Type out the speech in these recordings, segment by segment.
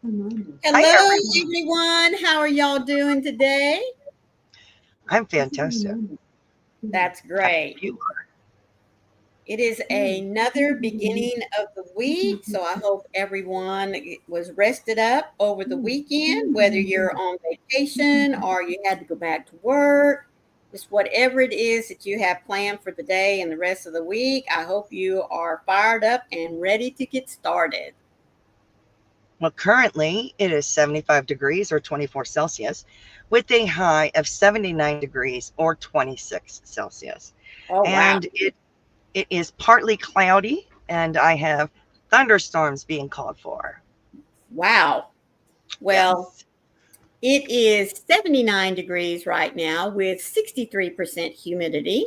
Hello, everyone. How are y'all doing today? I'm fantastic. That's great. You It is another beginning of the week, so I hope everyone was rested up over the weekend, whether you're on vacation or you had to go back to work. Just whatever it is that you have planned for the day and the rest of the week, I hope you are fired up and ready to get started. Well, currently it is 75 degrees or 24 Celsius with a high of 79 degrees or 26 Celsius. Oh, wow. And it is partly cloudy, and I have thunderstorms being called for. Wow. Well, Yes. it is 79 degrees right now with 63% humidity.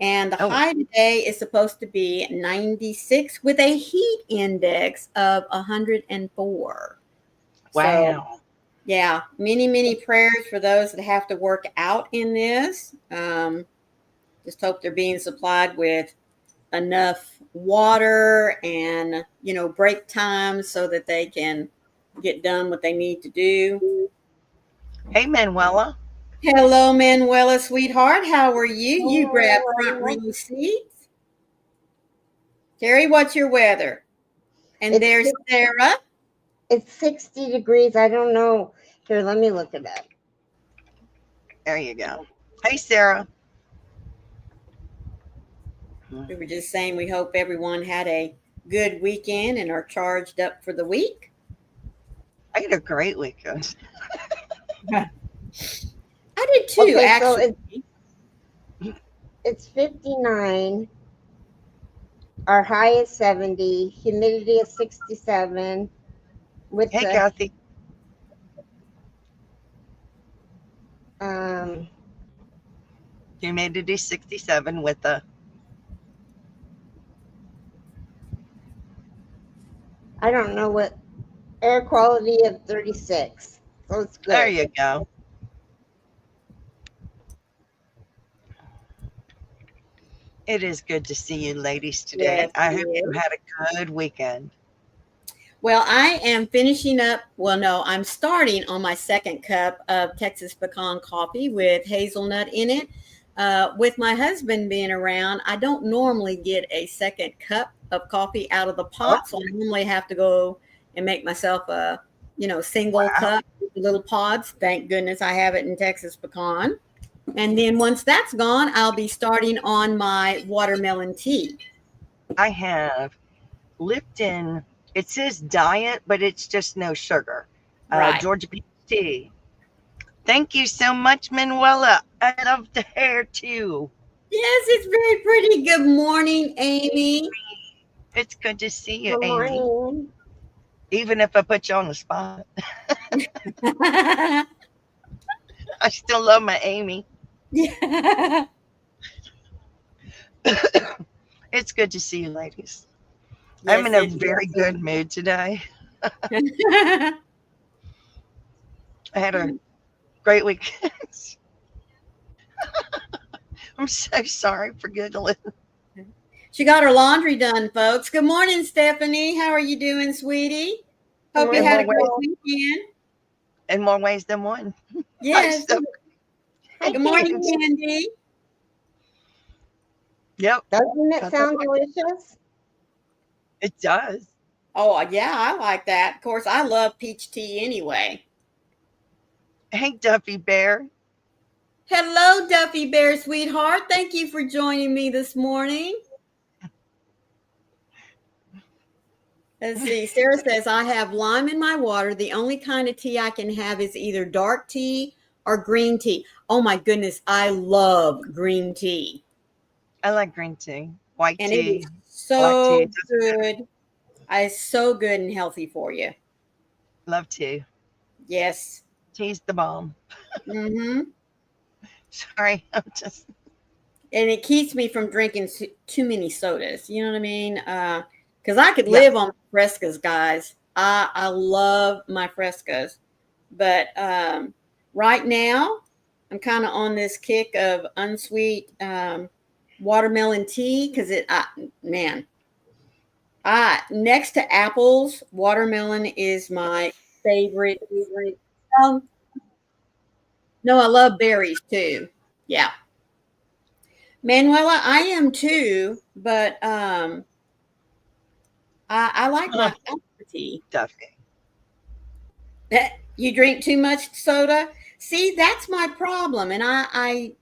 And the Oh, high today is supposed to be 96 with a heat index of 104. So, wow. yeah, many prayers for those that have to work out in this. Just hope they're being supplied with enough water and, break times so that they can get done what they need to do. Hey, Manuela. Hello, Manuela, sweetheart. How are you? You grab front row seats. Terry, what's your weather? And It's there's Sarah. it's 60 degrees. I don't know. Here, let me look it up. There you go. Hey, Sarah. We were just saying we hope everyone had a good weekend and are charged up for the week. I had a great weekend. I did too, Okay, so actually. it's 59. Our high is 70. Humidity is 67. With Hey, the Kathy. um, Humidity 67 with a I don't know what, air quality of 36. So it's There good. you go. It is good to see you ladies today. Yes, I it hope you is. had a good weekend. Well, I am finishing up. Well, no, I'm starting on my second cup of Texas pecan coffee with hazelnut in it. With my husband being around, I don't normally get a second cup of coffee out of the Oh, pot, so I normally have to go and make myself a, single wow. cup with the little pods. Thank goodness I have it in Texas pecan. And then once that's gone, I'll be starting on my watermelon tea. I have Lipton. It says diet, but it's just no sugar. Right. Georgia peach tea. Thank you so much, Manuela. I love the hair too. Yes, it's very pretty. Good morning, Amy. It's good to see you, Good Amy. morning. Even if I put you on the spot, I still love my Amy. Yeah. It's good to see you, ladies. I'm Yes, in a it very good mood today. is. I had a great weekend. I'm so sorry for giggling. She got her laundry done, folks. Good morning, Stephanie. How are you doing, sweetie? Good Hope you In had more a morning, ways, great Nicole. weekend. in more ways than one. I Yes. still, Hi, Good morning, Candy. Candy. yep, Doesn't it got that sound one. delicious? It does. Oh, yeah, I like that. Of course, I love peach tea anyway. Hey, Duffy Bear. Hello, Duffy Bear, sweetheart. Thank you for joining me this morning. Let's see. Sarah says, I have lime in my water. The only kind of tea I can have is either dark tea or green tea. Oh my goodness, I love green tea. I like green tea, white And it is tea, black tea. so good. It's so good and healthy for you. Love tea. Yes. Tea's the bomb. Mm-hmm. Sorry, I'm just. And it keeps me from drinking too many sodas. You know what I mean? Because I could Yes, live on frescas, guys. I love my frescas. But right now, I'm kind of on this kick of unsweet watermelon tea because man, next to apples, watermelon is my favorite. Um, no, I love berries too. Yeah. Manuela, I am too, but I like Oh, my alpha tea. Duffy. You drink too much soda? See, that's my problem, and I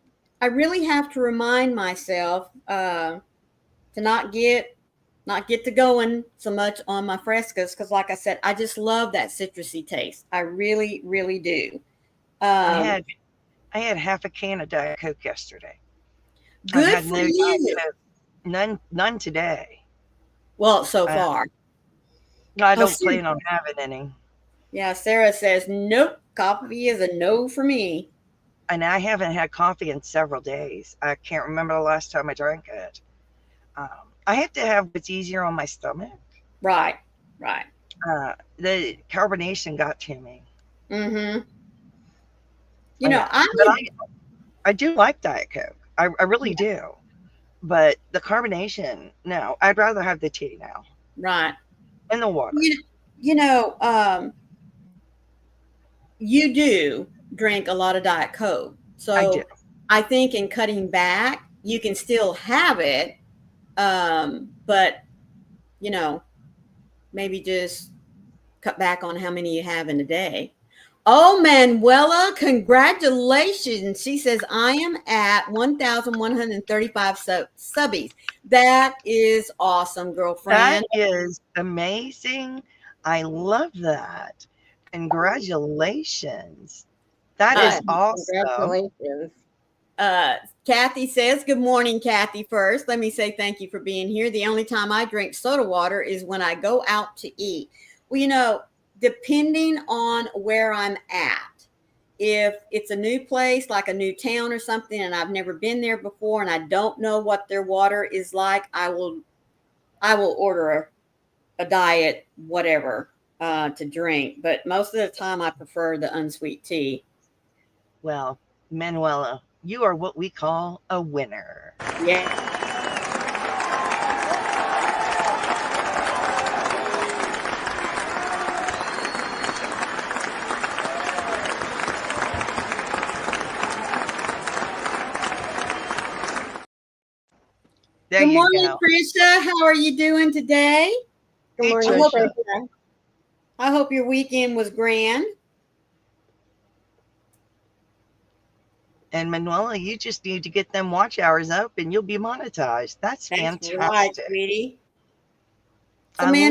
really have to remind myself to not get to going so much on my frescas because, like I said, I just love that citrusy taste. I really, really do. I Um, had I had half a can of Diet Coke yesterday. I've Good had for no Diet you. Coke, none today. Well, so I, far. I Oh, don't shoot. plan on having any, Yeah, Sarah says, nope, coffee is a no for me. and I haven't had coffee in several days. I can't remember the last time I drank it. I have to have what's easier on my stomach. Right, right. The carbonation got to me. Mm-hmm. Yeah, I but would, I do like Diet Coke. I really do. But the carbonation, no, I'd rather have the tea now right. and the water. You, you know, you do drink a lot of Diet Coke. I do. So I think in cutting back, you can still have it, but, you know, maybe just cut back on how many you have in a day. Oh, Manuela, congratulations. She says, I am at 1,135 subbies. That is awesome, That girlfriend. is amazing. I love that. Congratulations. That Uh, is awesome. Congratulations. uh, Kathy says, good morning, Kathy. First, let me say thank you for being here. The only time I drink soda water is when I go out to eat. Well, depending on where I'm at, if it's a new place, like a new town or something, and I've never been there before and I don't know what their water is like, I will order a diet, whatever, to drink. But most of the time I prefer the unsweet tea. Well, Manuela, you are what we call a winner. Yeah. There Good you morning, go. Trisha. How are you doing today? Good Hey, I morning, hope Trisha. Trisha. I hope your weekend was grand. And Manuela, you just need to get them watch hours up and you'll be monetized. That's That's right, fantastic. sweetie. So, I love it.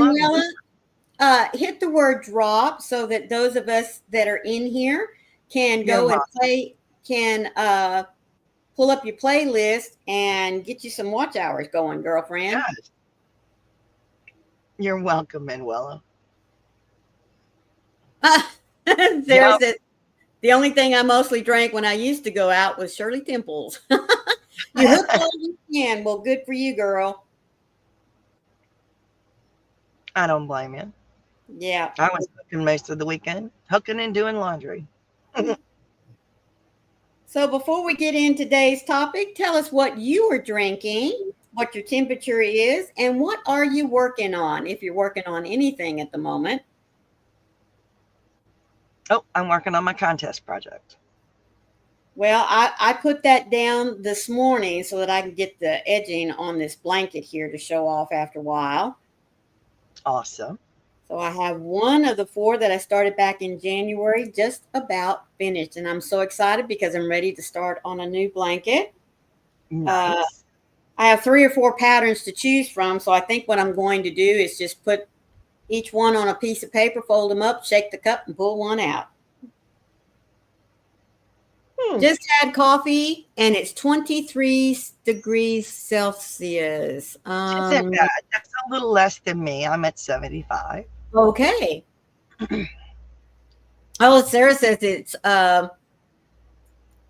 Manuela, hit the word drop so that those of us that are in here can You're go and welcome. play, can pull up your playlist and get you some watch hours going, girlfriend. Yes, you're welcome, Manuela. Sarah Yep. says, the only thing I mostly drank when I used to go out was Shirley Temples. You hooked all you can. Well, good for you, girl. I don't blame you. Yeah. I was cooking most of the weekend, hooking and doing laundry. So before we get in today's topic, tell us what you are drinking, what your temperature is, and what are you working on if you're working on anything at the moment. Oh, I'm working on my contest project. Well, I put that down this morning so that I can get the edging on this blanket here to show off after a while. Awesome. So I have one of the four that I started back in January just about finished. And I'm so excited because I'm ready to start on a new blanket. Uh, Nice. I have 3 or 4 patterns to choose from. So I think what I'm going to do is just put each one on a piece of paper, fold them up, shake the cup, and pull one out. Just had coffee and it's 23 degrees Celsius. Isn't bad. That's a little less than me. I'm at 75. Okay. Oh, Sarah says it's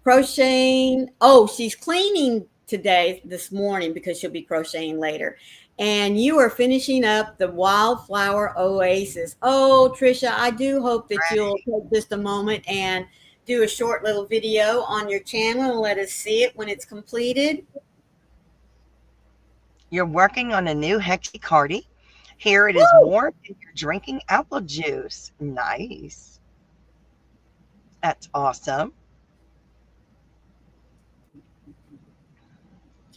crocheting. Oh, she's cleaning today, this morning, because she'll be crocheting later. And you are finishing up the Wildflower Oasis. Oh, Trisha, I do hope that you'll take just a moment and do a short little video on your channel and let us see it when it's completed. You're working on a new hexie cardi, Here it is warm and you're drinking apple juice. Nice. That's awesome.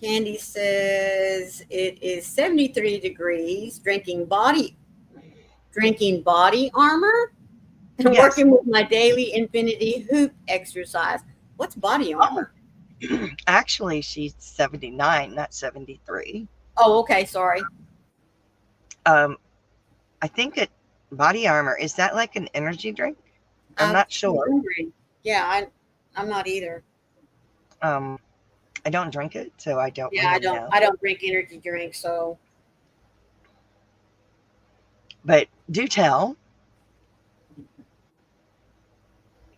Candy says it is 73 degrees, drinking body armor and Yes. working with my daily infinity hoop exercise. What's body Oh, armor? actually, she's 79, not 73. Oh, okay, sorry. Um, I think it body armor is that like an energy drink? I'm I not was sure. wondering. Yeah, I'm not either. Um, I don't drink it, so I don't Yeah, really know. I don't drink energy drinks, so But do tell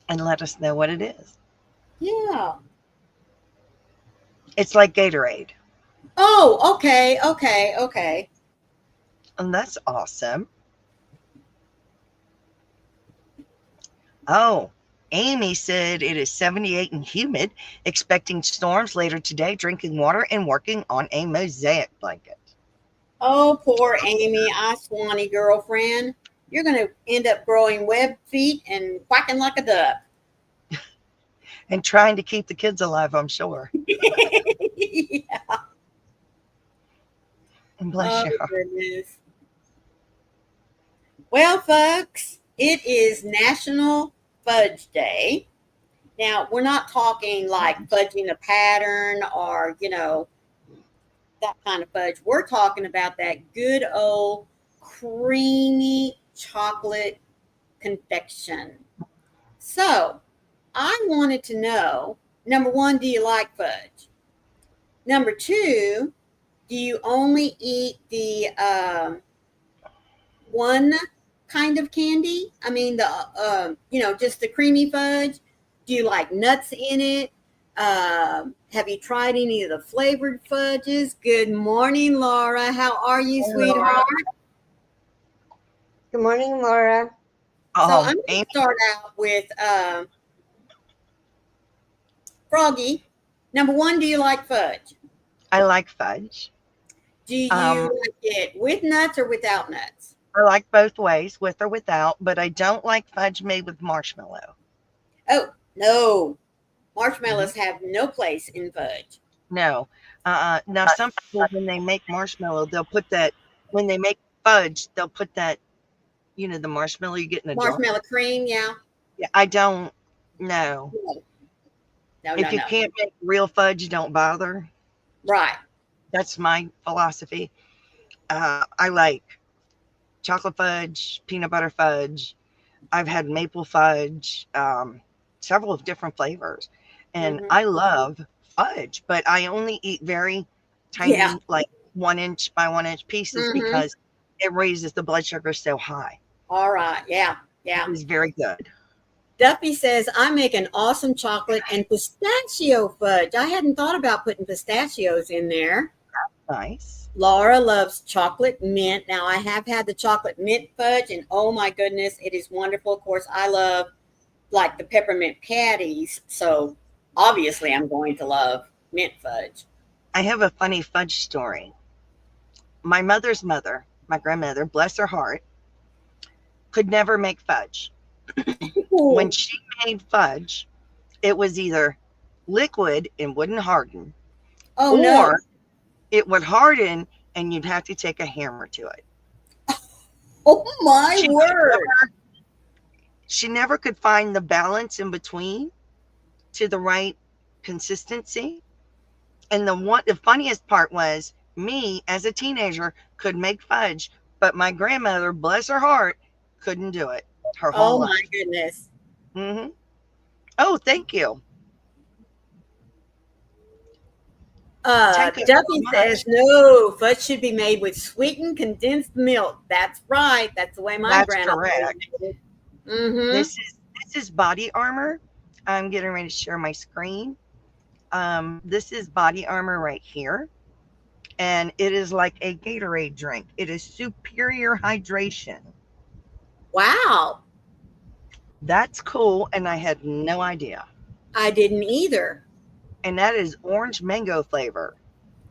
and let us know what it is. yeah. It's like Gatorade, Oh, okay, okay, okay. and that's awesome. Oh, Amy said it is 78 and humid, expecting storms later today, drinking water and working on a mosaic blanket. Oh, poor Amy, I Swanee girlfriend. You're gonna end up growing web feet and quacking like a duck. And trying to keep the kids alive, I'm sure. Yeah. And bless Oh your heart. goodness. Well, folks, it is National Fudge Day. Now, we're not talking like fudging a pattern or, that kind of fudge. We're talking about that good old creamy chocolate confection. So, I wanted to know, number one, do you like fudge? Number two, do you only eat the one kind of candy? I mean, just the creamy fudge. Do you like nuts in it? Have you tried any of the flavored fudges? Good morning, Laura. How are you, Laura. sweetheart? Good morning, Laura. So I'm going Amy, to start out with Froggy. Number one, do you like fudge? I like fudge. Do you Um, like it with nuts or without nuts? I like both ways, with or without, but I don't like fudge made with marshmallow. Oh, no. Mhm. Marshmallows have no place in fudge. No. Now, some people, when they make marshmallow, they'll put that, when they make fudge, they'll put that, the marshmallow you get in a jar. Marshmallow cream, yeah. Yeah, I don't. No. No, no, If no, you no. can't make real fudge, don't bother. Right. That's my philosophy. I like chocolate fudge, peanut butter fudge. I've had maple fudge, several of different flavors. And Hmm. I love fudge, but I only eat very Yeah. tiny, like 1 inch by 1 inch pieces Hmm. because it raises the blood sugar so high. All right. Yeah. It Yeah. is very good. Duffy says, I make an awesome chocolate and pistachio fudge. I hadn't thought about putting pistachios in there. Nice. Laura loves chocolate mint. Now, I have had the chocolate mint fudge, and oh my goodness, it is wonderful. Of course, I love like the peppermint patties. So obviously, I'm going to love mint fudge. I have a funny fudge story. My mother's mother, my grandmother, bless her heart, could never make fudge. When Ooh. she made fudge, it was either liquid and wouldn't harden, Oh, no. or it would harden and you'd have to take a hammer to it. Oh, my She could word. never, she never could find the balance in between to the right consistency. And the funniest part was me as a teenager could make fudge, but my grandmother, bless her heart, couldn't do it her whole Oh, my life. goodness. Hmm. Oh, thank you. Thank you so Duffy says, much. no, fudge should be made with sweetened condensed milk. That's right. That's the way my That's grandma always correct. made it. Mm-hmm. This is body armor. I'm getting ready to share my screen. This is body armor right here, and it is like a Gatorade drink. It is superior hydration. Wow. That's cool, and I had no idea. I didn't either. And that is orange mango flavor.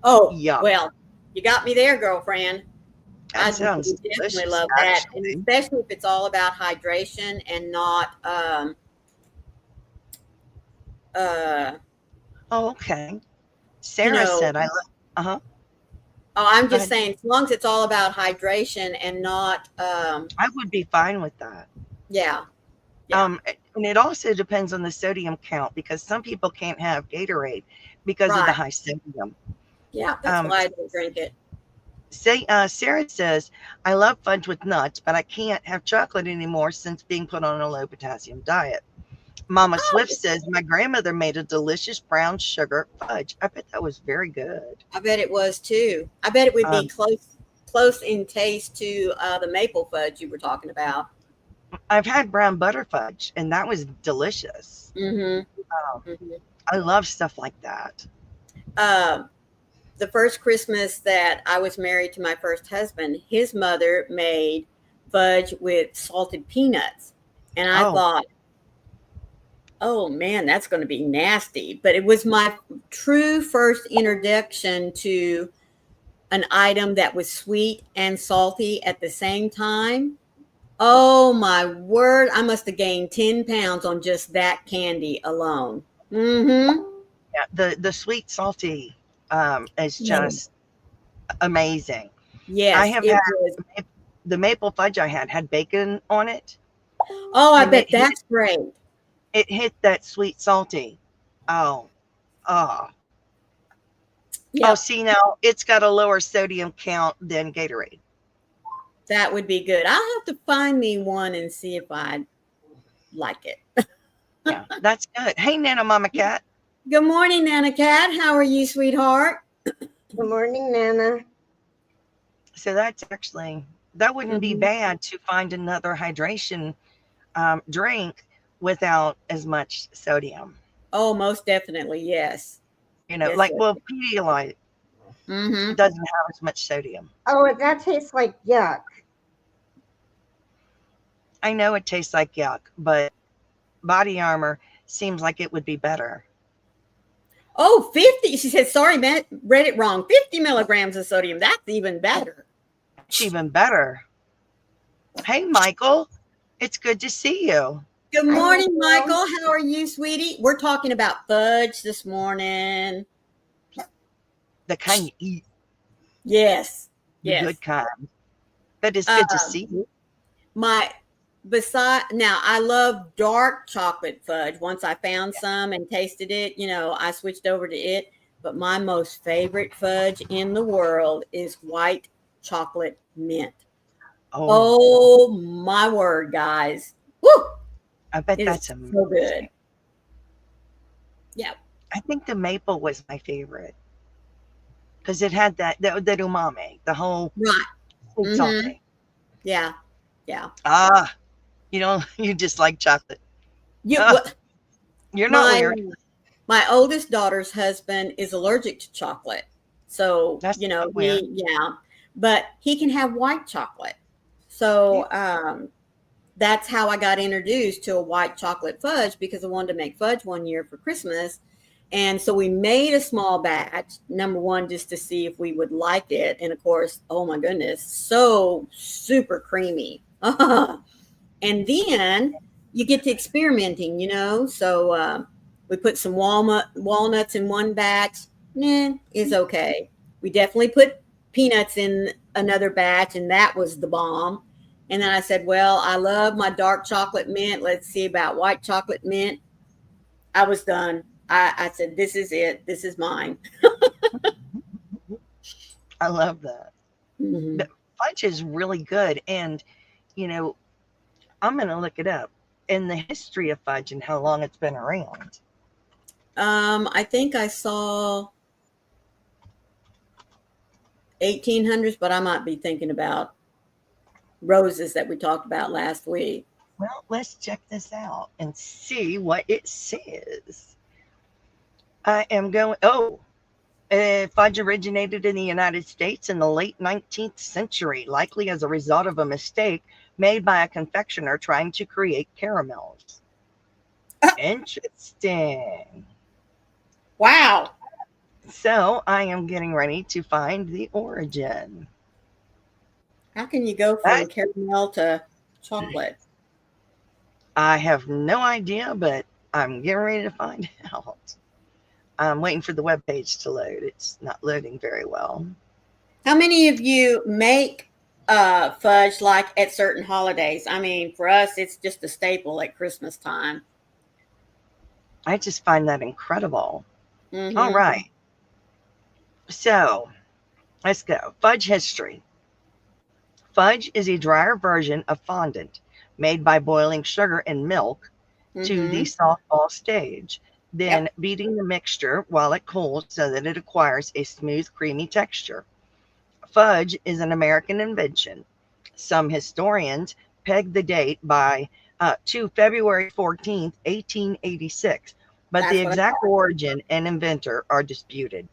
Oh, Yum. well, you got me there, girlfriend. That would sounds definitely delicious, love that, and actually. especially if it's all about hydration and not, uh, Oh, okay. you Sarah know. said, I love, uh-huh. Oh, I'm Go just ahead. saying, as long as it's all about hydration and not, I would be fine with that. yeah, yeah, And it also depends on the sodium count because some people can't have Gatorade because of the right, high sodium. yeah. That's Um, why I don't drink it. Sarah says, I love fudge with nuts, but I can't have chocolate anymore since being put on a low potassium diet. Mama Swift Oh, says, my grandmother made a delicious brown sugar fudge. I bet that was very good. I bet it was too. I bet it would be Um, close in taste to the maple fudge you were talking about. I've had brown butter fudge, and that was delicious. Mm-hmm. Um, Mm-hmm. I love stuff like that. Um, the first Christmas that I was married to my first husband, his mother made fudge with salted peanuts. And I Oh, thought, oh man, that's going to be nasty. But it was my true first introduction to an item that was sweet and salty at the same time. Oh my word, I must have gained 10 pounds on just that candy alone. Mm-hmm. yeah, the sweet salty is Yeah. just amazing. I Yes, have it had was. the maple fudge I had bacon on it, Oh, I and bet that's great. it hit that sweet salty. Oh, oh, oh. Yep, See now, it's got a lower sodium count than Gatorade. that would be good. I'll have to find me one and see if I like it. Yeah, that's good. Hey, Nana Mama Cat. Good morning, Nana Cat. How are you, sweetheart? Good morning, Nana. So that's actually that wouldn't be Hmm. bad to find another hydration drink without as much sodium. Oh, most definitely. Yes. Yes, Like yes. well, Pedialyte Mm-hmm. doesn't have as much sodium. Oh, that tastes like yuck. I know it tastes like yuck, but Body Armor seems like it would be better. Oh, 50. She said, sorry, man, read it wrong. 50 milligrams of sodium. That's even better. It's even better. Hey, Michael, it's good to see you. Good Hi, morning, Michael. Michael. How are you, sweetie? We're talking about fudge this morning. The kind you eat, Yes. the good Yes. kind. But it's good to Um, see you. my beside now I love dark chocolate fudge. Once I found some and tasted it, I switched over to it. But my most favorite fudge in the world is white chocolate mint. Oh, Oh my word, guys. Woo! I bet It is that's so good. amazing. Yeah. I think the maple was my favorite because it had that umami, the whole Right. sweet Mm-hmm. salty. Yeah. Yeah. Ah, you just like chocolate. You Ah, what you're not my weird. my oldest daughter's husband is allergic to chocolate. So, That's not weird. yeah, but he can have white chocolate. Yeah. So, that's how I got introduced to a white chocolate fudge because I wanted to make fudge one year for Christmas. And so we made a small batch, number one, just to see if we would like it. And of course, oh my goodness, so super creamy. And then you get to experimenting. So we put some walnuts in one batch. Is okay. We definitely put peanuts in another batch, and that was the bomb. And then I said, well, I love my dark chocolate mint. Let's see about white chocolate mint. I was done. I said, this is it. This is mine. I love that. Hmm. But fudge is really good, and you know, I'm gonna look it up in the history of fudge and how long it's been around. I think I saw 1800s, but I might be thinking about roses that we talked about last week. Well, let's check this out and see what it says. I am going. Oh, fudge originated in the United States in the late 19th century, likely as a result of a mistake made by a confectioner trying to create caramels. Interesting. Wow. So I am getting ready to find the origin. How can you go That from caramel to chocolate? I have no idea, but I'm getting ready to find out. I'm waiting for the web page to load. It's not loading very well. How many of you make fudge like at certain holidays? I mean, for us, it's just a staple at Christmas time. I just find that incredible. All Mm-hmm. right. So let's go. Fudge history. Fudge is a drier version of fondant made by boiling sugar and milk to the Mm-hmm. soft ball stage, then Yep. beating the mixture while it cools so that it acquires a smooth, creamy texture. Fudge is an American invention. Some historians peg the date by to February 14th, 1886, but the That's what I exact origin and inventor are disputed.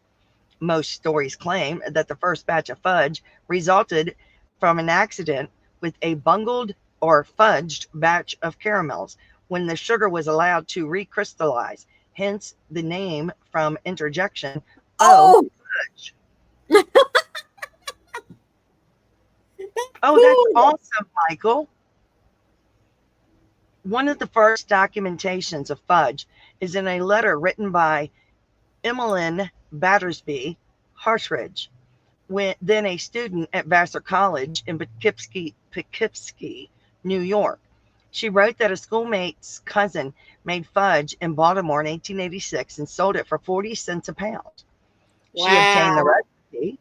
Most stories claim that the first batch of fudge resulted from an accident with a bungled or fudged batch of caramels when the sugar was allowed to recrystallize, hence the name from interjection, oh, Oh, fudge. Oh, that's cool. awesome, Michael. One of the first documentations of fudge is in a letter written by Emmeline Battersby Hartridge, then a student at Vassar College in Poughkeepsie, New York. She wrote that a schoolmate's cousin made fudge in Baltimore in 1886 and sold it for 40 cents a pound. She obtained the Wow. recipe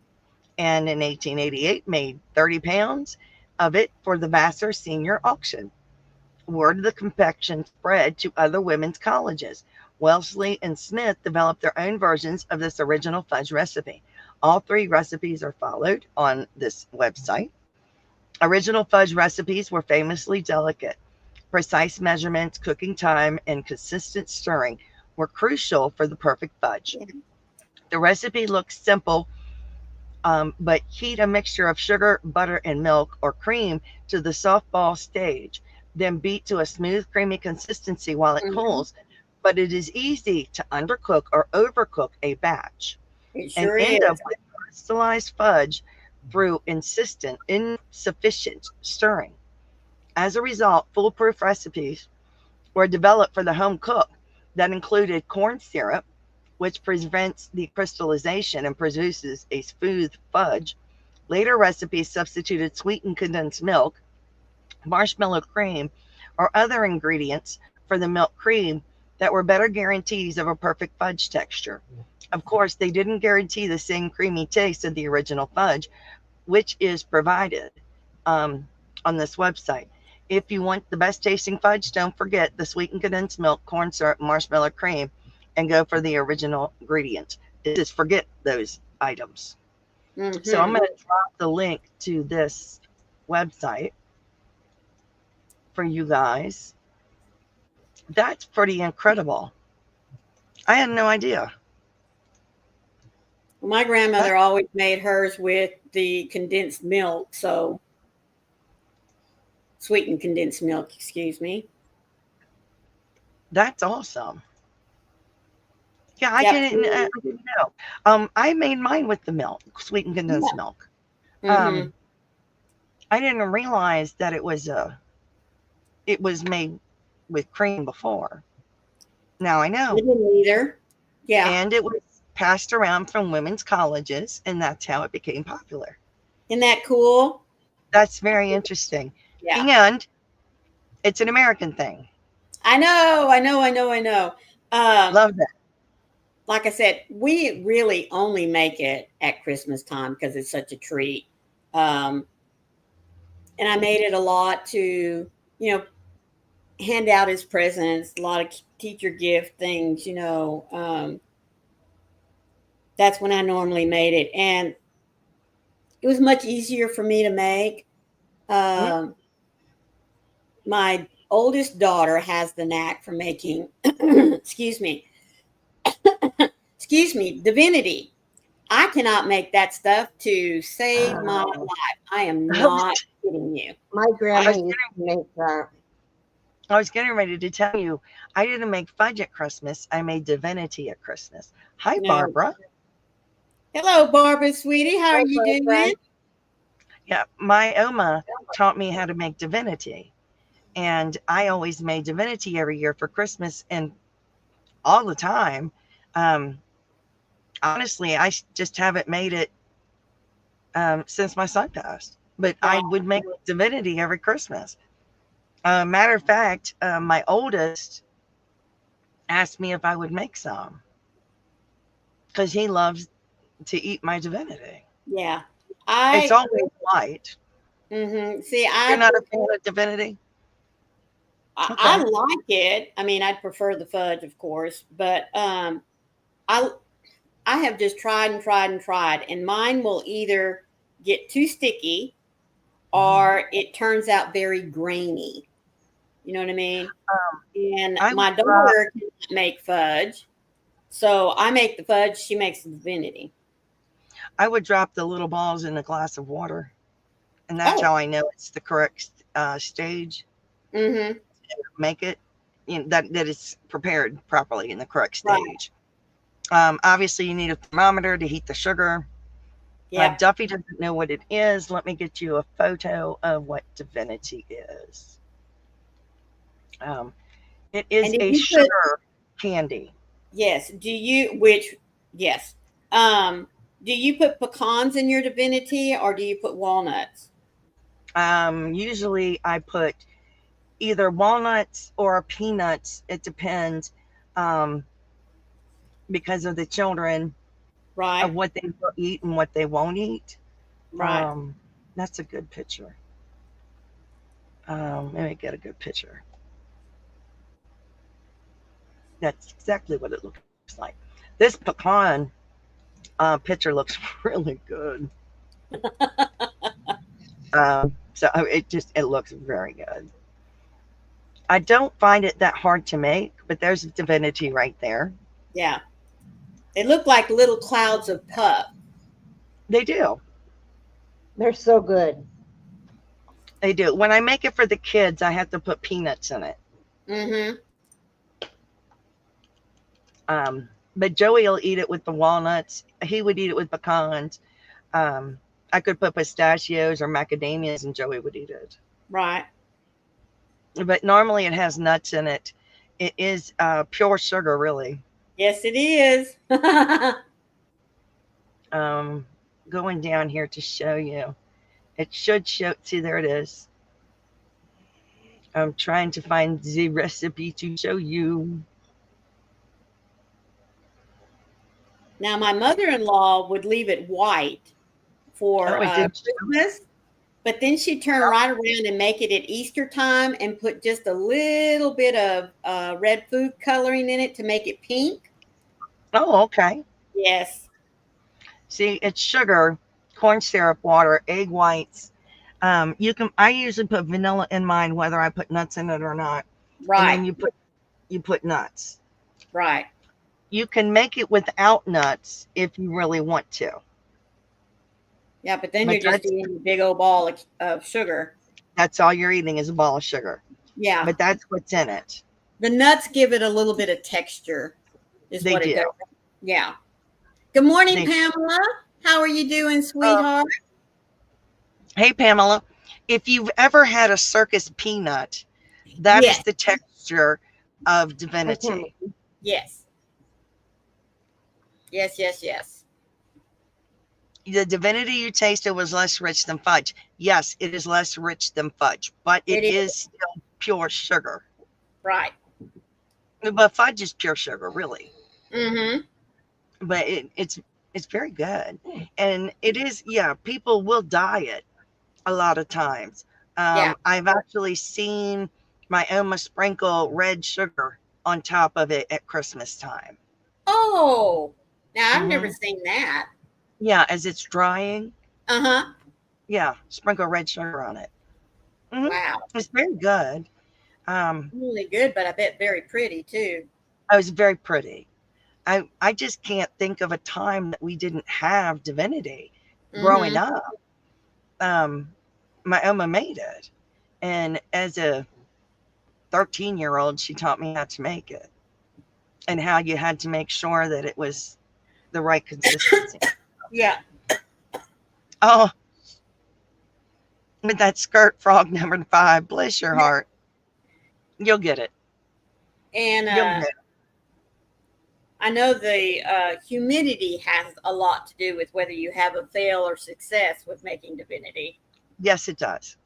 and in 1888 made 30 pounds of it for the Vassar Senior Auction. Word of the confection spread to other women's colleges. Wellesley and Smith developed their own versions of this original fudge recipe. All three recipes are followed on this website. Original fudge recipes were famously delicate. Precise measurements, cooking time, and consistent stirring were crucial for the perfect fudge. Yeah. The recipe looks simple, but heat a mixture of sugar, butter, and milk or cream to the soft ball stage. Then beat to a smooth, creamy consistency while it Mm-hmm. cools. But it is easy to undercook or overcook a batch It and sure end up is. with crystallized fudge through insufficient stirring. As a result, foolproof recipes were developed for the home cook that included corn syrup, which prevents the crystallization and produces a smooth fudge. Later recipes substituted sweetened condensed milk, marshmallow cream, or other ingredients for the milk cream that were better guarantees of a perfect fudge texture. Of course, they didn't guarantee the same creamy taste of the original fudge, which is provided on this website. If you want the best tasting fudge, don't forget the sweetened condensed milk, corn syrup, marshmallow cream, and go for the original ingredients. Just forget those items. So I'm Mm-hmm. going to drop the link to this website for you guys. That's pretty incredible. I had no idea. Well, my That, grandmother always made hers with the condensed milk, so sweetened condensed milk, excuse me. that's awesome. Yeah, Yep. I didn't know. I made mine with the milk, sweetened condensed Yeah. milk. Mm-hmm. Um, I didn't realize that it was made with cream before. Now I I know. didn't either. Yeah. And it was passed around from women's colleges, and that's how it became popular. Isn't that cool? That's very interesting. Yeah. And it's an American thing. I know. I know. I know. I know. Um, Love that. like I said, we really only make it at Christmas time because it's such a treat. Um, and I made it a lot to, you know, hand out as presents, a lot of teacher gift things, you know. That's when I normally made it. And it was much easier for me to make. Mhm. Um, my oldest daughter has the knack for making, excuse me, divinity. I cannot make that stuff to save my Oh, life. I am I was, not kidding you. my I grandma was used to make that. I was getting ready to tell you, I didn't make fudge at Christmas. I made divinity at Christmas. Hi, No. Barbara. Hello, Barbara, sweetie. How are Hi, you Barbara. doing? Yeah, my Oma taught me how to make divinity. And I always made divinity every year for Christmas and all the time. Um, Honestly, just haven't made it since my son passed. But I Right. would make divinity every Christmas. Matter of fact, my oldest asked me if I would make some because he loves to eat my divinity. Yeah. It's I always white. see. You're not a fan of divinity? I Okay. like it. I mean, I'd prefer the fudge, of course, but I I have just tried and tried and tried, and mine will either get too sticky or it turns out very grainy. You know what I mean? And I would my drop. daughter can't make fudge, so I make the fudge. She makes the divinity. I would drop the little balls in a glass of water, and that's Oh, how I know it's the correct stage. mm-hmm. Make it, that it's prepared properly in the correct Right. stage. Obviously, you need a thermometer to heat the sugar. Yeah. Duffy doesn't know what it is. Let me get you a photo of what divinity is. Um, it And is did a you put sugar candy. yes? Do you which yes? Do you put pecans in your divinity or do you put walnuts? Usually, I put either walnuts or peanuts. It depends, um, because of the children, of Right. what they will eat and what they won't eat. Right. Um, that's a good picture. Let me get a good picture. That's exactly what it looks like. This pecan picture looks really good. It looks very good. I don't find it that hard to make, but there's divinity right there. Yeah. They look like little clouds of puff. They do. They're so good. They do. When I make it for the kids, I have to put peanuts in it. Mm-hmm. Um, but Joey will eat it with the walnuts. He would eat it with pecans. Um, I could put pistachios or macadamias, and Joey would eat it. Right. But normally it has nuts in it. It is pure sugar, really. Yes, it is. Um, Going down here to show you. It should show. See, there it is. I'm trying to find the recipe to show you. Now, my mother-in-law would leave it white Oh, for it did show. Christmas, but then she'd turn right around and make it at Easter time and put just a little bit of red food coloring in it to make it pink. Oh, okay. Yes. See, it's sugar, corn syrup, water, egg whites. You can. I usually put vanilla in mine, whether I put nuts in it or not. And Right. then you put nuts. Right. You can make it without nuts if you really want to. Yeah, but then But you're just eating a big old ball of sugar. that's all you're eating is a ball of sugar. Yeah. But that's what's in it. The nuts give it a little bit of texture, is They what it do. does. Yeah. Good morning, They. Pamela. How are you doing, Uh, sweetheart? hey, Pamela. If you've ever had a circus peanut, that is Yes. the texture of Hi, Pamela. divinity. Yes. Yes. Yes. Yes. The divinity you tasted was less rich than fudge. Yes, it is less rich than fudge, but it It is. is still pure sugar. Right. But fudge is pure sugar, really. Mm-hmm. But it's very good, and it is. Yeah, people will dye it a lot of times. Yeah. I've actually seen my Oma sprinkle red sugar on top of it at Christmas time. Oh, now I've never Hmm. seen that. Yeah, as it's drying. Uh-huh. Yeah, sprinkle red sugar on it. Hmm. Wow. It's very good. Um, Really good, but I bet very pretty too. it was very pretty. I just can't think of a time that we didn't have divinity growing Mm-hmm. up. Um, my Oma made it, and as a 13-year-old, she taught me how to make it and how you had to make sure that it was the right consistency. Yeah. Oh, with that skirt frog number 5. Bless your heart. You'll get it. And You'll get it. I know the humidity has a lot to do with whether you have a fail or success with making divinity. Yes, it does.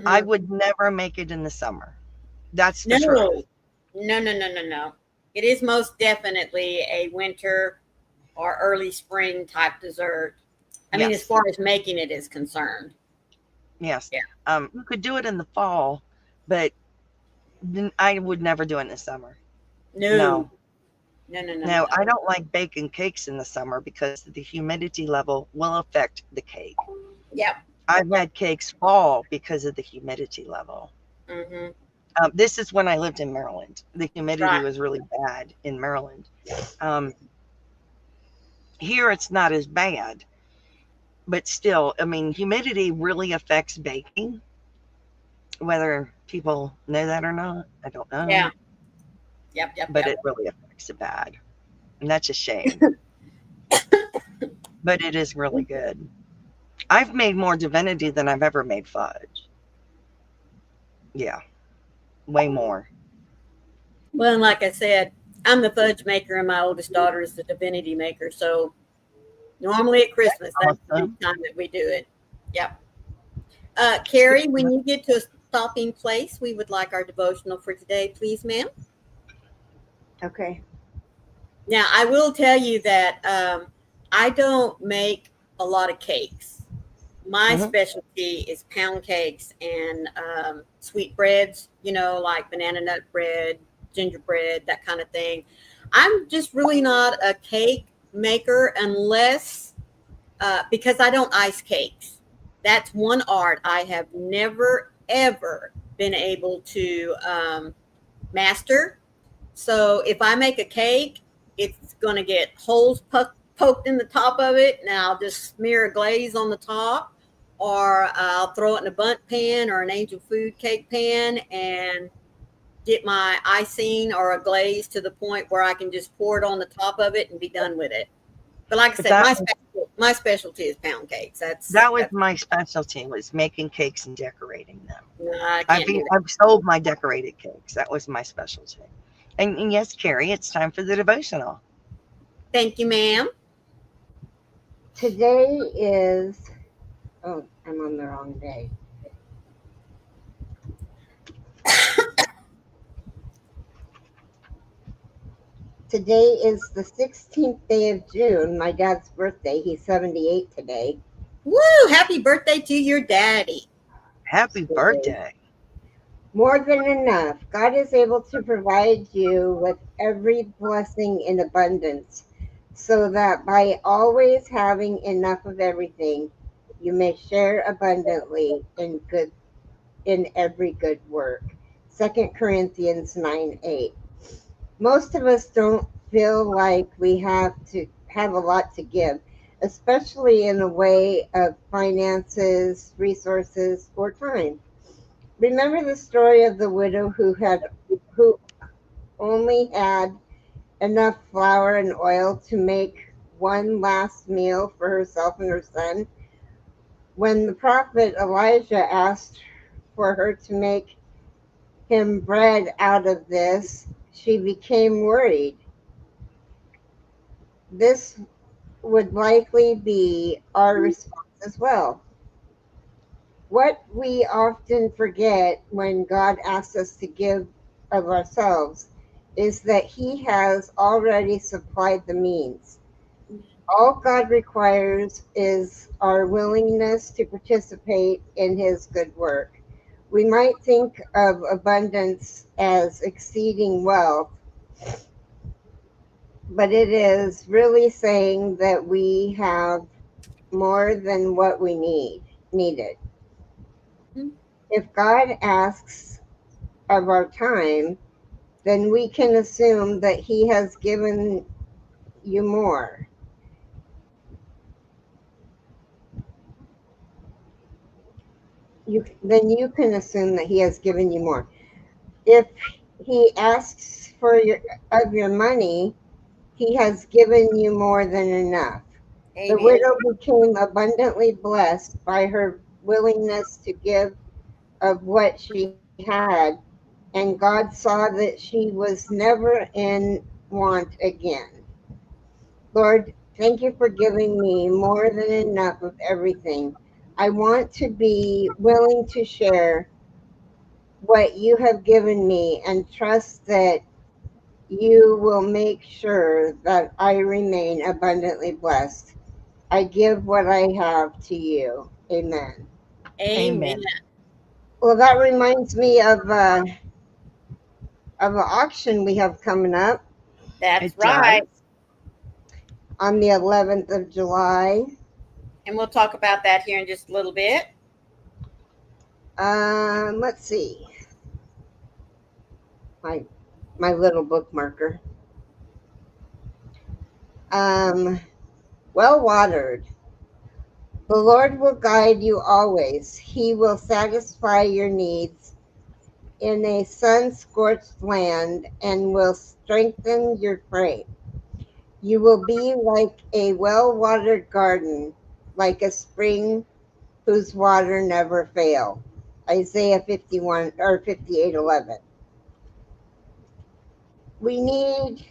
I Hmm. would never make it in the summer. That's the No, truth. no. It is most definitely a winter or early spring type dessert. I mean, as Yes. far as making it is concerned. Yes. Yeah. You could do it in the fall, but I would never do it in the summer. No, No. no. No, I don't like baking cakes in the summer because the humidity level will affect the cake. Yep. I've Yep. had cakes fall because of the humidity level. Hmm. This is when I lived in Maryland. The humidity Right. was really bad in Maryland. Um, Here it's not as bad, but still, I mean, humidity really affects baking. Whether people know that or not, I don't Yeah. know, but Yep. it really affects it bad, and that's a shame. But it is really good. I've made more divinity than I've ever made fudge. Yeah, way more. Well, and like I said, I'm the fudge maker, and my oldest daughter is the divinity maker. So normally at Christmas, that's the big Awesome. time that we do it. Yep. Carrie, when you get to a stopping place, we would like our devotional for today, please, ma'am. Okay. Now, I will tell you that I don't make a lot of cakes. My Hmm. specialty is pound cakes and sweet breads, like banana nut bread, gingerbread, that kind of thing. I'm just really not a cake maker unless because I don't ice cakes. That's one art I have never, ever been able to master. So if I make a cake, it's going to get holes poked in the top of it, and I'll just smear a glaze on the top, or I'll throw it in a bundt pan or an angel food cake pan and get my icing or a glaze to the point where I can just pour it on the top of it and be done with it. But like I But said, my specialty is pound cakes. that was That's my specialty, was making cakes and decorating them. no, I can't do that. I've sold my decorated cakes. That was my specialty. And yes, Carrie, it's time for the devotional. Thank you, ma'am. Today is, oh, I'm on the wrong day. Today is the 16th day of June, my dad's birthday. He's 78 today. Woo! Happy birthday to your daddy. Happy birthday. More than enough. God is able to provide you with every blessing in abundance, so that by always having enough of everything, you may share abundantly in every good work. 2 Corinthians 9:8. Most of us don't feel like we have a lot to give, especially in the way of finances, resources, or time. Remember the story of the widow who only had enough flour and oil to make one last meal for herself and her son? When the prophet Elijah asked for her to make him bread out of this, she became worried. This would likely be our response as well. What we often forget when God asks us to give of ourselves is that He has already supplied the means. All God requires is our willingness to participate in His good work. We might think of abundance as exceeding wealth, but it is really saying that we have more than what we needed. Mhm. If God asks of our time, then we can assume that He has given you more. Then you can assume that He has given you more. If He asks for your money, He has given you more than enough. The Amen. widow became abundantly blessed by her willingness to give of what she had, and God saw that she was never in want again. Lord, thank you for giving me more than enough of everything. I want to be willing to share what you have given me and trust that you will make sure that I remain abundantly blessed. I give what I have to you. Amen. Amen. Amen. Well, that reminds me of an auction we have coming up That's It right. does. on the 11th of July. And we'll talk about that here in just a little bit. Let's see, my my little bookmarker. Um, well watered. The Lord will guide you always. He will satisfy your needs in a sun scorched land and will strengthen your frame. You will be like a well watered garden, like a spring whose water never fail. Isaiah 51 or 58:11. We need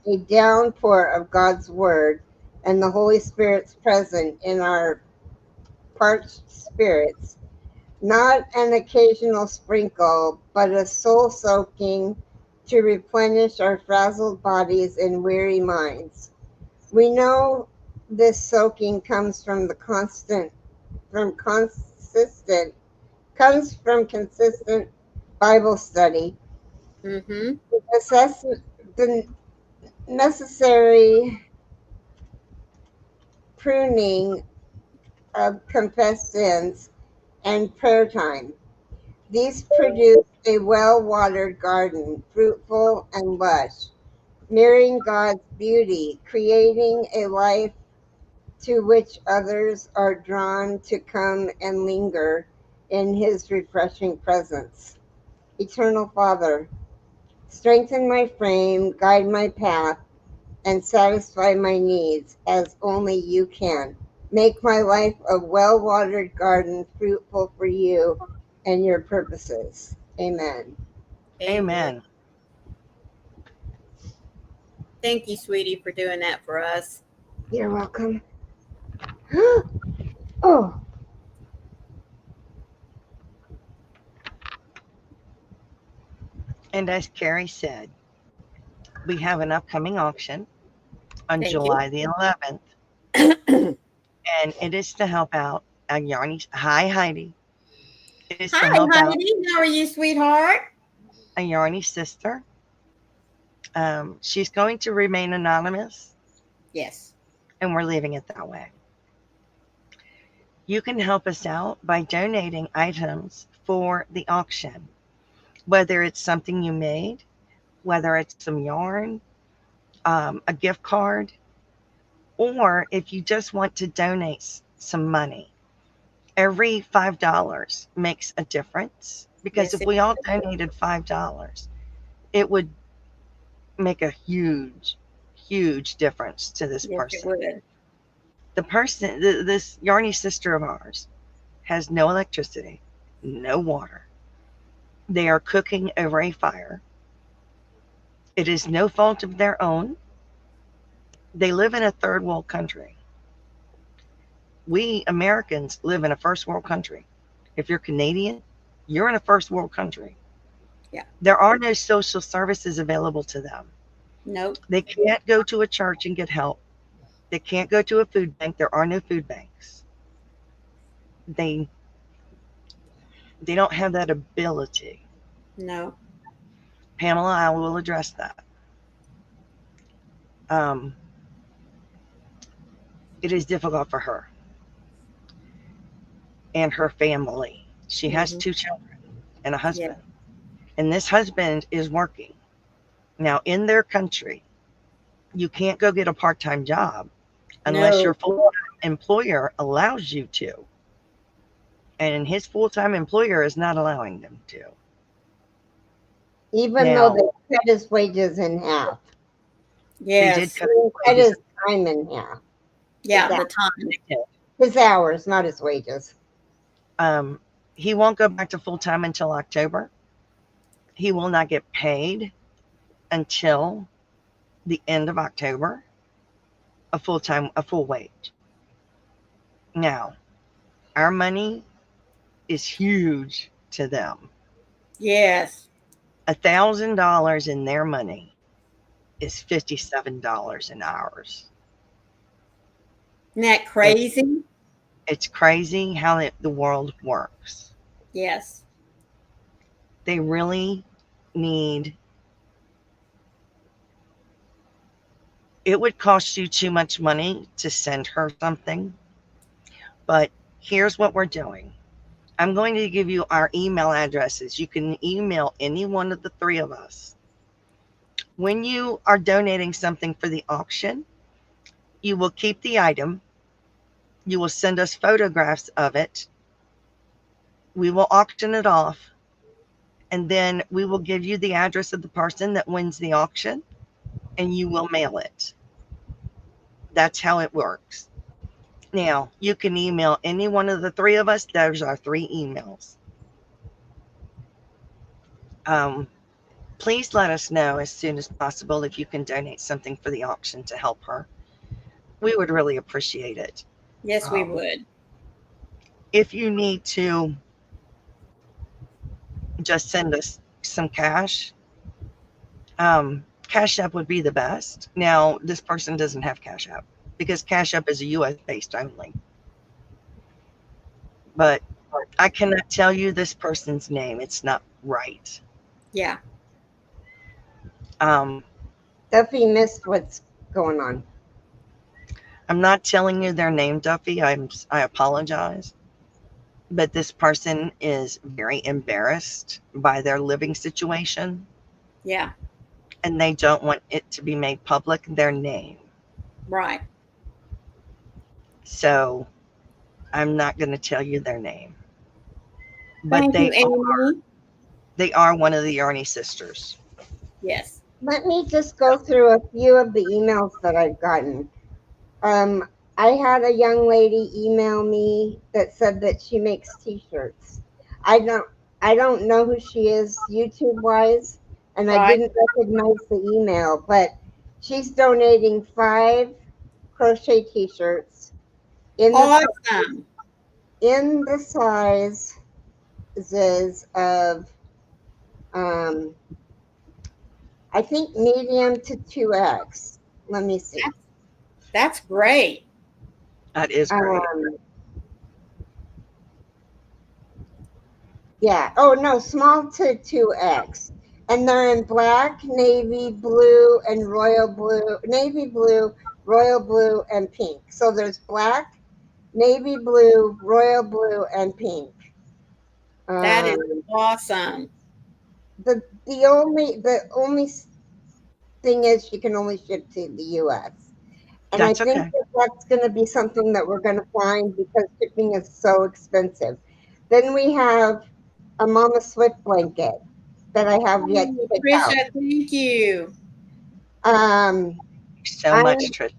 a downpour of God's word and the Holy Spirit's presence in our parched spirits, not an occasional sprinkle, but a soul soaking to replenish our frazzled bodies and weary minds. We know this soaking from consistent comes from consistent Bible study. Mm-hmm. Assess the necessary pruning of confessed sins and prayer time. These produce a well watered garden, fruitful and lush, mirroring God's beauty, creating a life to which others are drawn to come and linger in His refreshing presence. Eternal Father, strengthen my frame, guide my path, and satisfy my needs as only you can. Make my life a well watered garden, fruitful for you and your purposes. Amen. Amen. Amen. Thank you, sweetie, for doing that for us. You're welcome. Oh, And as Carrie said, we have an upcoming auction on Thank you. July the 11th, and it is to help out a Yarny. Hi, Heidi. It is to Hi, help out Heidi. How are you, sweetheart? a Yarny sister. She's going to remain anonymous, Yes. and we're leaving it that way. You can help us out by donating items for the auction, whether it's something you made, whether it's some yarn, a gift card, or if you just want to donate some money. Every $5 makes a difference because Yes, if it, we all donated $5, it would make a huge, huge difference to this yes, it person. would. The person, this Yarny sister of ours, has no electricity, no water. They are cooking over a fire. It is no fault of their own. They live in a third world country. We Americans live in a first world country. If you're Canadian, you're in a first world country. Yeah. There are no social services available to them. Nope. They can't go to a church and get help. They can't go to a food bank. There are no food banks. They they don't have that ability. No. Pamela, I will address that. Um, it is difficult for her and her family. She has Mm-hmm. 2 children and a Yeah. husband, and this husband is working. Now, in their country, you can't go get a part time job unless your No. full time employer allows you to. And his full time employer is not allowing them to. even though Now, they cut his wages in half, they did Yes. cut they cut wages. his time in half, his, Yeah, the time. They did. his hours, not his wages. Um, he won't go back to full time until October. He will not get paid until the end of October, a full wage. Now, our money is huge to them. Yes. $1,000 in their money is $57 in ours. Isn't that It, crazy? it's crazy how the world works. Yes. They really need, it would cost you too much money to send her something, but here's what we're doing. I'm going to give you our email addresses. You can email any one of the three of us. When you are donating something for the auction, you will keep the item. You will send us photographs of it. We will auction it off. And then we will give you the address of the person that wins the auction and you will mail it. That's how it works. Now, you can email any one of the three of us. Those are 3 emails. Um, Please let us know as soon as possible if you can donate something for the auction to help her. We would really appreciate it. Yes, we Um, would. if you need to just send us some cash, Cash App would be the best. Now, this person doesn't have Cash App because Cash App is a US based only. But I cannot tell you this person's name. It's not right. Yeah. Um, Duffy missed what's going on. I'm not telling you their name, Duffy. I apologize. But this person is very embarrassed by their living situation Yeah. and they don't want it to be made public, their name. Right. So I'm not going to tell you their name. But Thank you, Amy. they are one of the Ernie sisters. Yes. Let me just go through a few of the emails that I've gotten. Um, I had a young lady email me that said that she makes T-shirts. I don't, I don't know who she is YouTube wise, and I Right. didn't recognize the email, but she's donating 5 crochet T-shirts in the Awesome. in the sizes of um, I think medium to 2X. Let me see. That's great. That is great. Yeah. Oh no, small to 2X. And they're in black, navy blue, and royal blue, navy blue, royal blue, and pink. So there's black, navy blue, royal blue, and pink. That is Um, awesome. the only thing is she can only ship to the US. And I That's think okay. that that's going to be something that we're going to find because shipping is so expensive. Then we have a Mama Swift blanket that I have yet to Oh, pick Trisha, out. thank you. Um, So much, I'm Trish.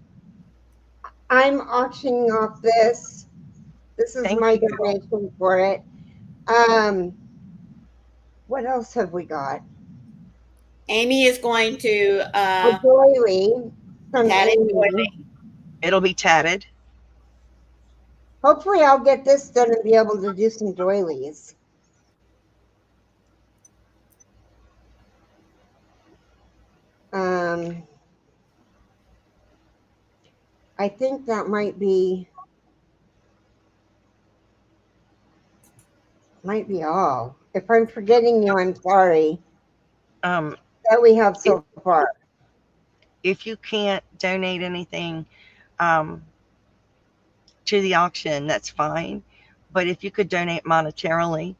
I'm auctioning off this. This is Thank my you. donation for it. Um, what else have we got? Amy is going to A doily from tat it Amy. It'll be tatted. Hopefully, I'll get this done and be able to do some doilies. Um, I think that might be all. If I'm forgetting you, I'm sorry. Um, That we have if, so far. if you can't donate anything um, to the auction, that's fine. But if you could donate monetarily,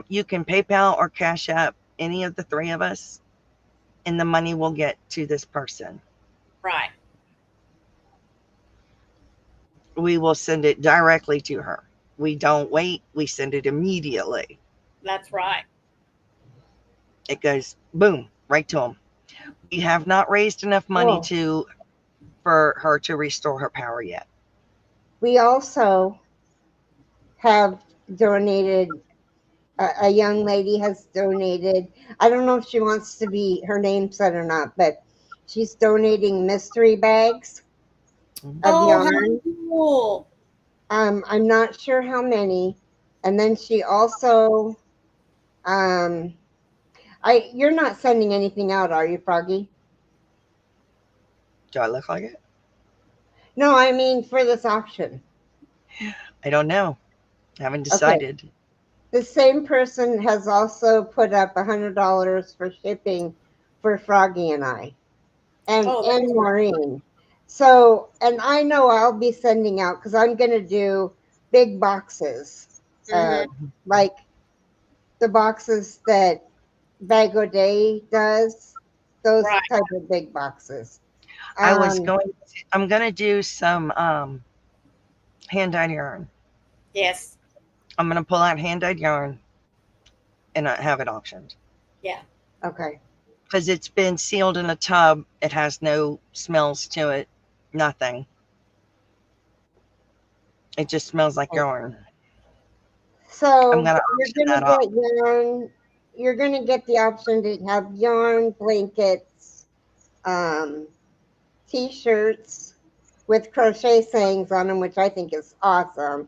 you can PayPal or Cash App any of the three of us, and the money will get to this person. right. We will send it directly to her. We don't wait, we send it immediately. That's right. It goes boom, right to them. We have not raised enough money Oh, for her to restore her power yet. we also have donated. A young lady has donated. I don't know if she wants to be her name said or not, but she's donating mystery bags of Oh, how yarn. cool. I'm not sure how many. And then she also, um, you're not sending anything out, are you, Froggy? Do I look like it? No, I mean for this auction. I don't know. I haven't Okay. decided. The same person has also put up $100 for shipping for Froggy and I, Oh, and that's wonderful. Maureen. So, and I know I'll be sending out because I'm going to do big boxes, uh, Hmm. like the boxes that Bag O Day does, those Right. type of big boxes. I was Um, going. I'm gonna do some hand dyed yarn. Yes. I'm gonna pull out hand dyed yarn and have it auctioned Yeah. okay. because it's been sealed in a tub. It has no smells to it. Nothing. It just smells like yarn. I'm So gonna you're auction gonna that off. get yarn. You're gonna get the option to have yarn, blankets, um, t-shirts with crochet sayings on them, which I think is awesome.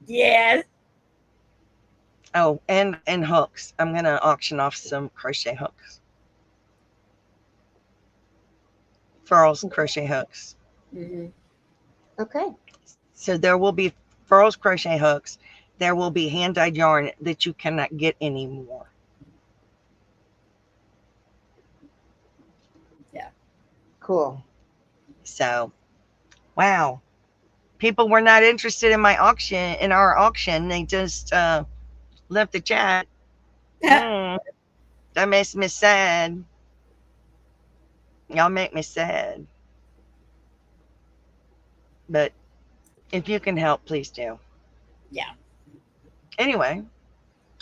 Yes. Oh, and hooks. I'm gonna auction off some crochet hooks. Furls crochet hooks. Hmm. Okay, So there will be furls crochet hooks. There will be hand dyed yarn that you cannot get anymore. Yeah. cool. So wow, people were not interested in my auction in our auction. They just left the chat. Mm, that makes me sad. Y'all make me sad. But if you can help, please do. Yeah. Anyway,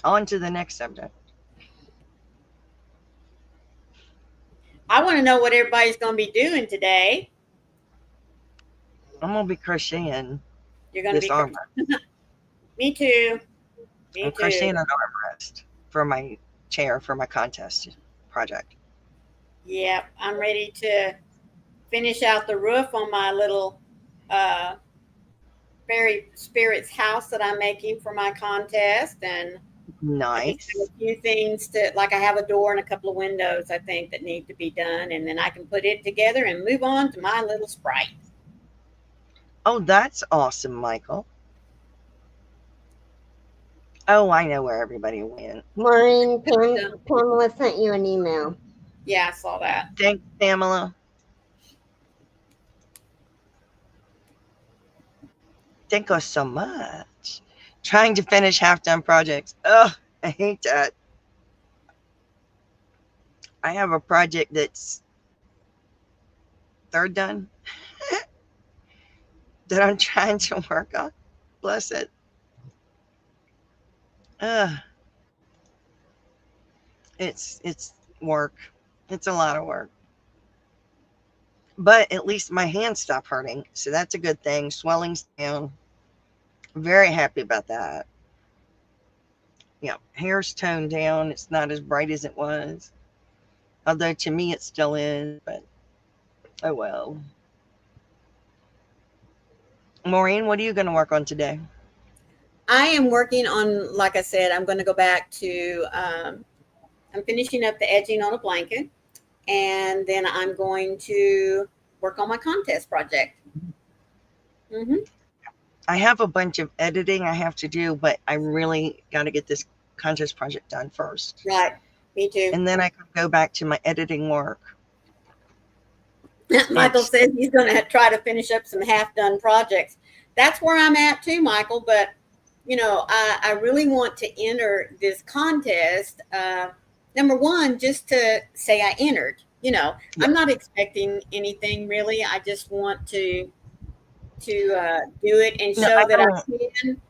on to the next subject. I want to know what everybody's going to be doing today. I'm gonna be crocheting You're going to this be. armor. Me too. Me I'm too. crocheting an armrest for my chair for my contest project. Yep. I'm ready to finish out the roof on my little uh, fairy spirits house that I'm making for my contest, and I just have Nice. a few things to, like I have a door and a couple of windows I think that need to be done, and then I can put it together and move on to my little sprite. Oh, that's awesome, Michael. Oh, I know where everybody went. Maureen, So, Pamela sent you an email. yeah, I saw that. Thanks, Pamela. Thank us so much. Trying to finish half done projects. Oh, I hate that. I have a project that's third done that I'm trying to work on. Bless it. Ugh, it's work. It's a lot of work. But at least my hands stop hurting. So that's a good thing. Swelling's down. Very happy about that. Yeah, hair's toned down. It's not as bright as it was. Although to me it still is, but oh well. Maureen, what are you going to work on today? I am working on, like I said, I'm going to go back to, I'm finishing up the edging on a blanket, and then I'm going to work on my contest project. Hmm. I have a bunch of editing I have to do, but I really got to get this contest project done first. Right. Me too. And then I can go back to my editing work. Michael It's says he's going to try to finish up some half done projects. That's where I'm at too, Michael. But, I really want to enter this contest. Number one, just to say I entered. yeah, I'm not expecting anything really. I just want to do it and no, show I that I don't. can.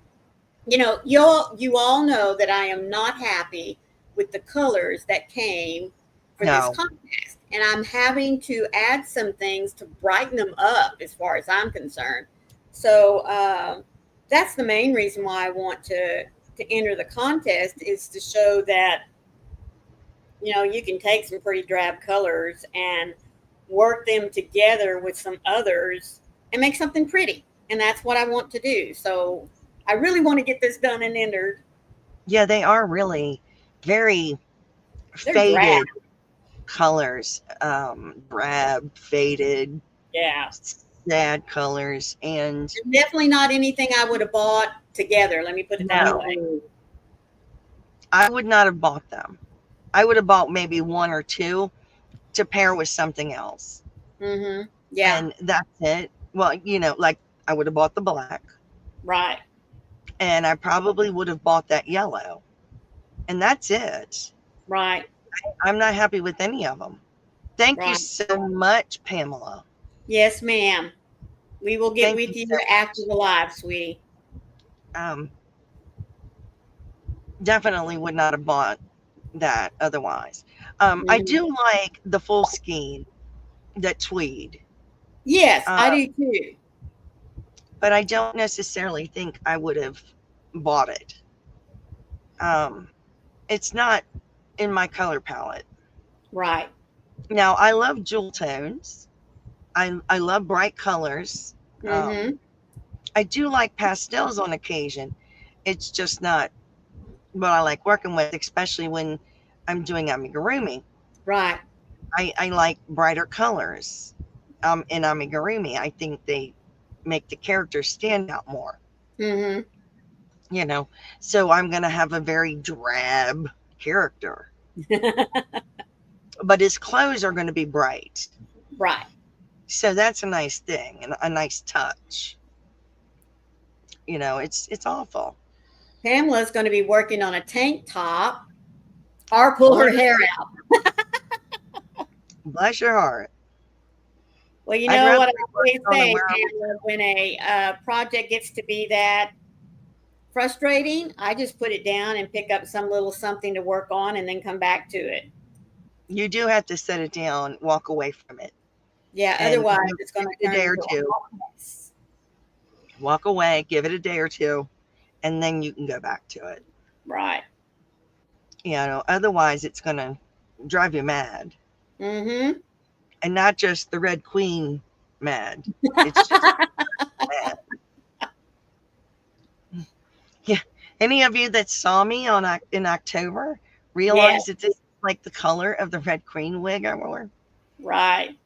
You all know that I am not happy with the colors that came for this No, contest, and I'm having to add some things to brighten them up as far as I'm concerned. So that's the main reason why I want to to enter the contest is to show that, you can take some pretty drab colors and work them together with some others and make something pretty. And that's what I want to do. So I really want to get this done and entered. Yeah, they are really very They're drab. faded colors, drab, faded, Yeah. sad colors, and Definitely not anything I would have bought together. Let me put it that no, way. I would not have bought them. I would have bought maybe one or two to pair with something else, Mm-hmm. Yeah. and that's it. Well, like I would have bought the black, Right. and I probably would have bought that yellow, and that's it. Right. I'm not happy with any of them. Thank you Right. so much, Pamela. Yes, ma'am. We will get Thank you with you so after the live, sweetie. um, definitely would not have bought that otherwise. I Mhm. do like the full skein, that tweed, Yes, uh, I do too. but I don't necessarily think I would have bought it. Um, it's not in my color palette. Right. Now, I love jewel tones. I love bright colors. Mm-hmm. I do like pastels on occasion. It's just not what I like working with, especially when I'm doing amigurumi. Right. I like brighter colors in amigurumi. I think they make the characters stand out more, Mm-hmm. you know. So I'm going to have a very drab character, but his clothes are going to be bright. Right. So that's a nice thing and a nice touch. It's awful. Pamela's going to be working on a tank top or pull her hair out. Bless your heart. Well, you I'd know rather what I be always working on a say, wearable. Pamela, when a project gets to be that frustrating, I just put it down and pick up some little something to work on and then come back to it. You do have to set it down, walk away from it, Yeah, and otherwise give it's going it to a turn day or into a two. hot mess. Walk away, give it a day or two, and then you can go back to it. Right. Otherwise it's going to drive you mad. Mm-hmm. And not just the Red Queen mad. It's just mad. Yeah. Any of you that saw me in October Yeah. realize that this is like the color of the Red Queen wig I wore? Right.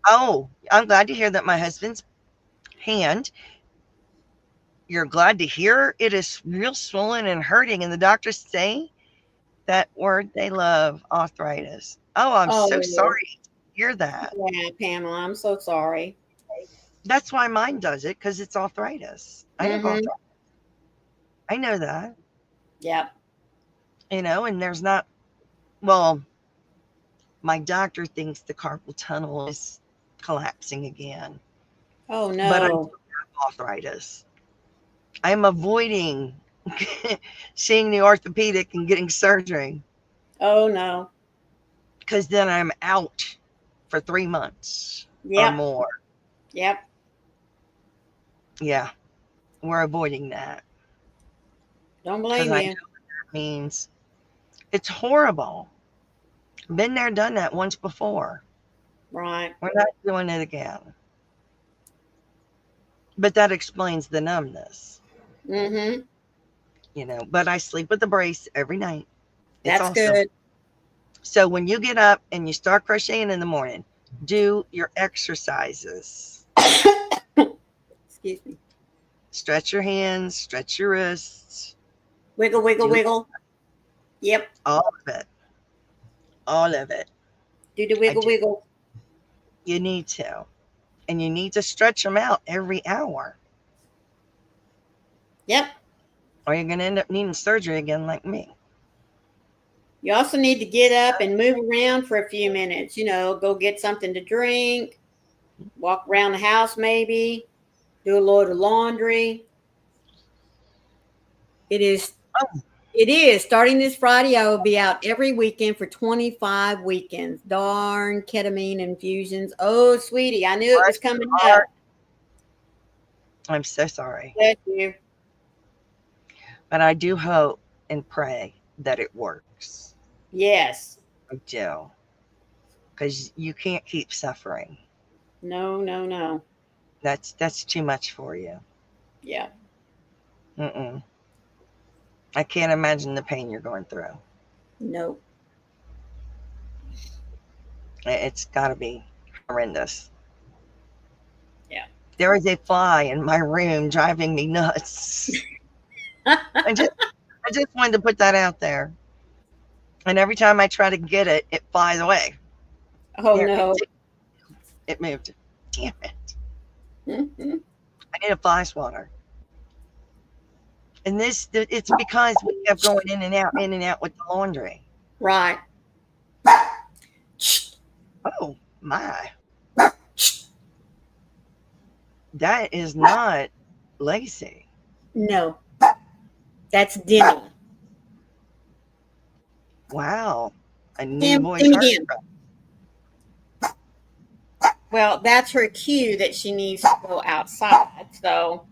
Oh, I'm glad to hear that my husband's hand, you're glad to hear it is real swollen and hurting. And the doctors say that word they love, arthritis. Oh, I'm so Oh, sorry to hear that. yeah, Pamela, I'm so sorry. That's why mine does it, because it's arthritis. I have Mm-hmm. arthritis. I know that. Yep. And there's not, well, my doctor thinks the carpal tunnel is collapsing again, Oh but I no. do have arthritis. I'm avoiding seeing the orthopedic and getting surgery Oh no. because then I'm out for 3 months or Yep. more. Yep. Yeah, we're avoiding that Don't because blame I know you. that means it's horrible. Been there, done that once before. Right. We're not doing it again. But that explains the numbness, Mm-hmm. But I sleep with the brace every night. It's That's awesome. good. So when you get up and you start crocheting in the morning, do your exercises. Excuse me. Stretch your hands, stretch your wrists, Wiggle, wiggle, do wiggle. Yep. all of it. All of it. Do the I wiggle, do. wiggle. You need to. And you need to stretch them out every hour, Yep. or you're going to end up needing surgery again like me. You also need to get up and move around for a few minutes. Go get something to drink, walk around the house maybe, do a load of laundry. It is Oh, It is. Starting this Friday, I will be out every weekend for 25 weekends. Darn ketamine infusions. Oh, sweetie, I knew it was bless your coming up. heart. I'm so sorry. Bless you. But I do hope and pray that it works. Yes. I do. Because you can't keep suffering. No, no, no. That's too much for you. Yeah. Mm-mm. I can't imagine the pain you're going through. No. It's got to be horrendous. Yeah. There is a fly in my room driving me nuts. I just I just wanted to put that out there. And every time I try to get it, it flies away. Oh There, no. it moved. Damn it! Mhm. I need a fly swatter. And it's because we kept going in and out with the laundry. Right. Oh my, that is not Lacey. No. That's Demi. Wow, a new Him, voice him heard. again. Well, that's her cue that she needs to go outside. So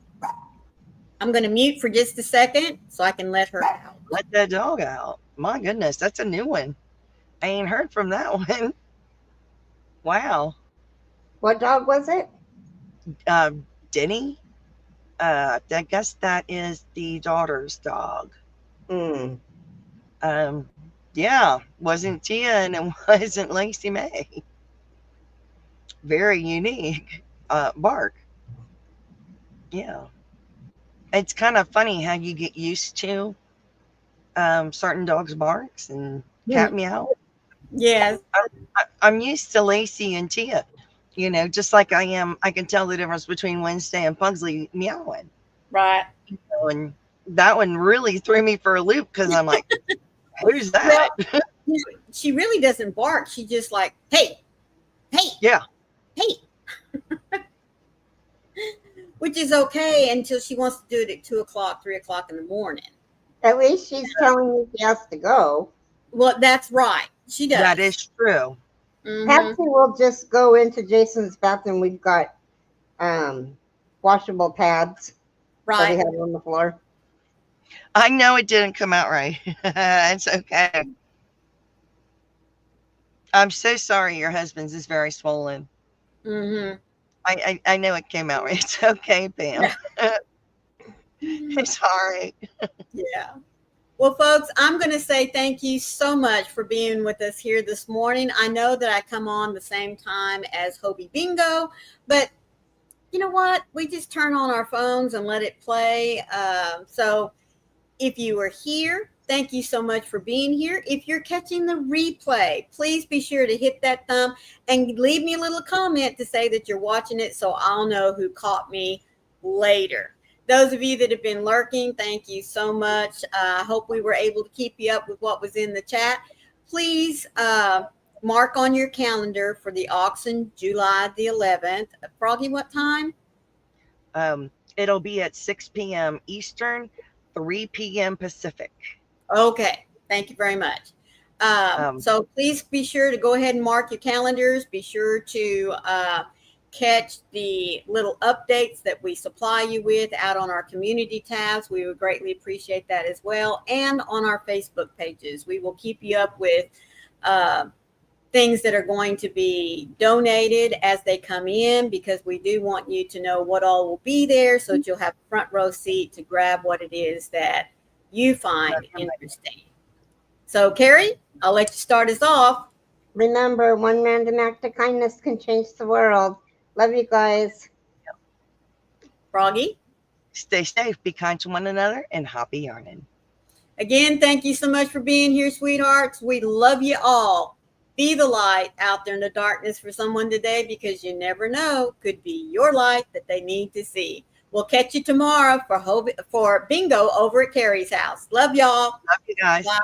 I'm going to mute for just a second so I can let her out. Let that dog out. My goodness, that's a new one. I ain't heard from that one. Wow. What dog was it? Uh, Denny. I guess that is the daughter's dog. Mm. Um, yeah, wasn't Tia and it wasn't Lacey May. Very unique bark. Yeah. It's kind of funny how you get used to certain dogs' barks and cat Mhm. meow. Yes. I'm used to Lacey and Tia, just like I am. I can tell the difference between Wednesday and Pugsley meowing. Right. And that one really threw me for a loop because I'm like, who's Well, that? she really doesn't bark. She just like, hey, hey, Yeah. hey, which is okay until she wants to do it at 2 o'clock, 3 o'clock in the morning. At least she's telling you she has to go. Well, that's right. She That does. is true. Patsy Mm-hmm. will just go into Jason's bathroom. We've got um, washable pads that we Right. have on the floor. I know it didn't come out right. It's okay. I'm so sorry your husband's is very swollen. Mm-hmm. I know it came out right. It's okay, Pam. It's all right. Yeah. Well, folks, I'm going to say thank you so much for being with us here this morning. I know that I come on the same time as Hobie Bingo, but you know what? We just turn on our phones and let it play. So if you are here, thank you so much for being here. If you're catching the replay, please be sure to hit that thumb and leave me a little comment to say that you're watching it so I'll know who caught me later. Those of you that have been lurking, thank you so much. I hope we were able to keep you up with what was in the chat. Please mark on your calendar for the auction July the 11th. Froggy, what time? It'll be at 6 p.m. Eastern, 3 p.m. Pacific. Okay, thank you very much. So please be sure to go ahead and mark your calendars. Be sure to catch the little updates that we supply you with out on our community tabs. We would greatly appreciate that as well. And on our Facebook pages, we will keep you up with things that are going to be donated as they come in, because we do want you to know what all will be there so that you'll have a front row seat to grab what it is that you find interesting. So, Carrie, I'll let you start us off. Remember, one random act of kindness can change the world. Love you guys. Froggy. Stay safe, be kind to one another, and happy yarning. Again, thank you so much for being here, sweethearts. We love you all. Be the light out there in the darkness for someone today, because you never know, could be your light that they need to see. We'll catch you tomorrow for bingo over at Carrie's house. Love y'all. Love you guys. Bye.